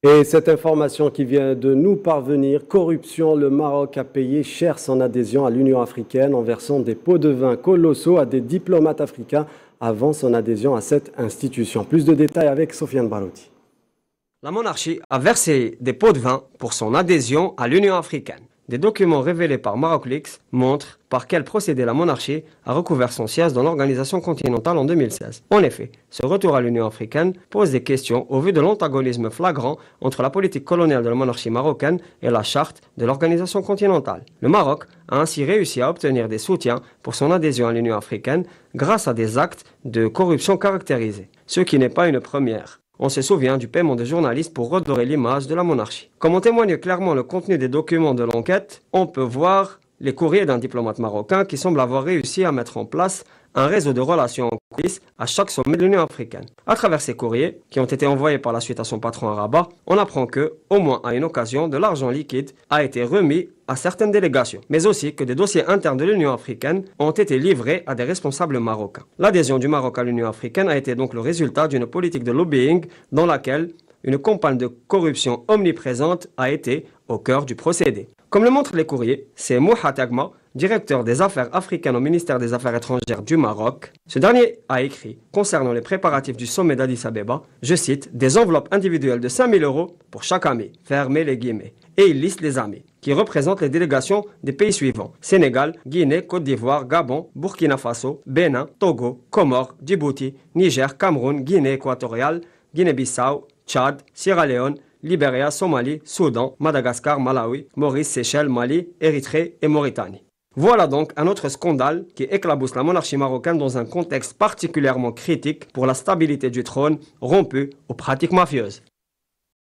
Et cette information qui vient de nous parvenir, corruption, le Maroc a payé cher son adhésion à l'Union africaine en versant des pots de vin colossaux à des diplomates africains avant son adhésion à cette institution. Plus de détails avec Sofiane Barouti. La monarchie a versé des pots de vin pour son adhésion à l'Union africaine. Des documents révélés par MarocLeaks montrent par quel procédé la monarchie a recouvert son siège dans l'organisation continentale en 2016. En effet, ce retour à l'Union africaine pose des questions au vu de l'antagonisme flagrant entre la politique coloniale de la monarchie marocaine et la charte de l'organisation continentale. Le Maroc a ainsi réussi à obtenir des soutiens pour son adhésion à l'Union africaine grâce à des actes de corruption caractérisés, ce qui n'est pas une première. On se souvient du paiement de journalistes pour redorer l'image de la monarchie. Comme en témoigne clairement le contenu des documents de l'enquête, on peut voir les courriers d'un diplomate marocain qui semble avoir réussi à mettre en place un réseau de relations en coulisses à chaque sommet de l'Union africaine. À travers ces courriers, qui ont été envoyés par la suite à son patron à Rabat, on apprend que, au moins à une occasion, de l'argent liquide a été remis à certaines délégations, mais aussi que des dossiers internes de l'Union africaine ont été livrés à des responsables marocains. L'adhésion du Maroc à l'Union africaine a été donc le résultat d'une politique de lobbying dans laquelle une campagne de corruption omniprésente a été au cœur du procédé. Comme le montrent les courriers, c'est Mouha Tagma, directeur des affaires africaines au ministère des Affaires étrangères du Maroc. Ce dernier a écrit, concernant les préparatifs du sommet d'Addis Abeba, je cite, « des enveloppes individuelles de 5 000 € pour chaque ami », fermez les guillemets. Et il liste les amis, qui représentent les délégations des pays suivants, Sénégal, Guinée, Côte d'Ivoire, Gabon, Burkina Faso, Bénin, Togo, Comores, Djibouti, Niger, Cameroun, Guinée équatoriale, Guinée-Bissau, Tchad, Sierra Leone, Libéria, Somalie, Soudan, Madagascar, Malawi, Maurice, Seychelles, Mali, Érythrée et Mauritanie. Voilà donc un autre scandale qui éclabousse la monarchie marocaine dans un contexte particulièrement critique pour la stabilité du trône rompu aux pratiques mafieuses.